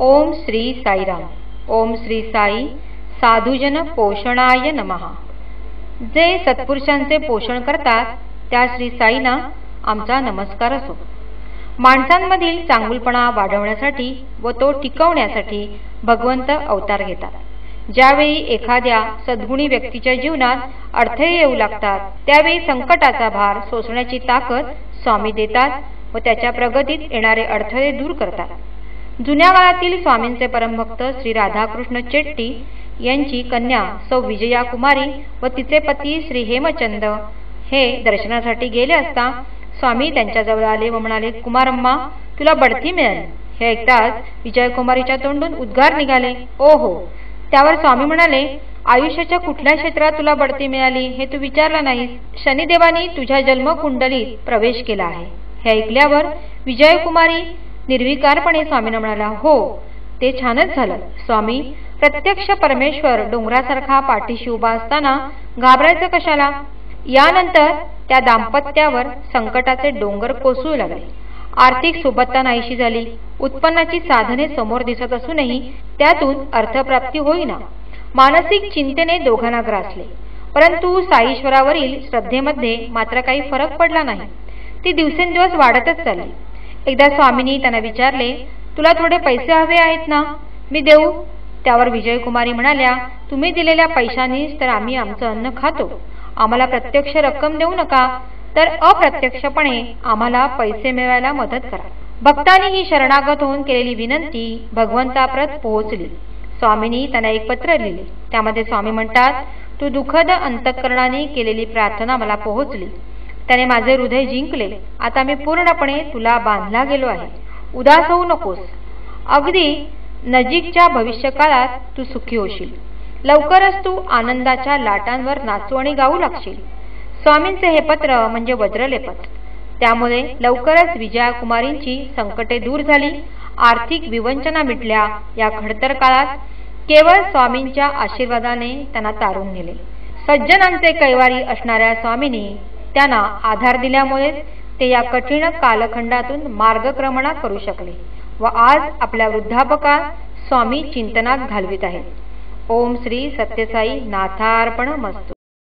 ओम श्री साईराम। ओम श्री साई साधुजन पोषणाय नमः। जे सत्पुरुषांचे पोषण करतात त्या श्री साईंना आमचा नमस्कार असो। माणसांमधील चांगुलपणा वाढवण्यासाठी व तो टिकवण्यासाठी भगवंत अवतार घेतात। ज्यावेळी एखाद्या सद्गुणी व्यक्तीच्या जीवनात अडथळे येऊ लागतात त्यावेळी संकटाचा भार सोसण्याची ताकद स्वामी देतात व त्याच्या प्रगतीत येणारे अडथळे दूर करतात। जुन्या काळातील स्वामींचे परमभक्त श्री राधाकृष्ण चेट्टी यांची कन्या सौ विजया कुमारी व तिचे पती श्री हेमचंद हे दर्शनासाठी गेले असता स्वामी त्यांच्याजवळ आले व म्हणाले, कुमारम्मा, तुला बढती मिळाली। हे ऐकताच विजयकुमारीच्या तोंडून उद्गार निघाले, ओ हो। त्यावर स्वामी म्हणाले, आयुष्याच्या कुठल्या क्षेत्रात तुला बढती मिळाली हे तू विचारला नाहीस। शनिदेवानी तुझ्या जन्मकुंडलीत प्रवेश केला आहे। हे ऐकल्यावर विजयकुमारी निर्विकारपणे स्वामींना म्हणाला, हो, ते छानच झालं स्वामी। प्रत्यक्ष परमेश्वर डोंगरासारखा पाठीशी उभा असताना घाबरायचं कशाला। यानंतर त्या दाम्पत्यावर संकटाचे डोंगर कोसळू लागले। आर्थिक सुबत्ता नाहीशी झाली। उत्पन्नाची साधने समोर दिसत असूनही त्यातून अर्थप्राप्ती होईना। मानसिक चिंतेने दोघांना ग्रासले। परंतु साईश्वरावरील श्रद्धेमध्ये मात्र काही फरक पडला नाही। ती दिवसेंदिवस वाढतच चालली। एकदा स्वामींनी त्यांना विचारले, तुला थोडे पैसे हवे आहेत ना, मी देऊ। त्यावर विजयकुमारी म्हणाल्या, तुम्ही दिलेल्या पैशांनीच तर आम्ही आमचं अन्न खातो। आम्हाला प्रत्यक्ष रक्कम देऊ नका, तर अप्रत्यक्षपणे आम्हाला पैसे मिळवायला मदत करा। भक्तांनी ही शरणागत होऊन केलेली विनंती भगवंताप्रत पोहोचली। स्वामींनी त्यांना एक पत्र लिहिले। त्यामध्ये स्वामी म्हणतात, तू दुःखद अंतःकरणाने केलेली प्रार्थना मला पोहोचली। त्याने माझे हृदय जिंकले। आता मी पूर्णपणे तुला बांधला गेलो आहे। उदास होऊ नकोस। अगदी नजीकच्या भविष्यकाळात तू सुखी होशील। लवकरच तू आनंदाच्या लाटांवर नाचू आणि गाऊ लागशील। स्वामींचे हे पत्र म्हणजे वज्रलेपत। त्यामुळे लवकरच विजयाकुमारींची संकटे दूर झाली। आर्थिक विवंचना मिटल्या। या खडतर काळात केवळ स्वामींच्या आशीर्वादाने त्यांना तारून नेले। सज्जनांचे कैवारी असणाऱ्या स्वामींनी त्यांना आधार दिल्यामुळे ते या कठीण कालखंडातून मार्गक्रमणा करू शकले व आज आपल्या वृद्धापकात स्वामी चिंतनात घालवित आहेत। ओम श्री सत्यसाई नाथार्पणमस्तु।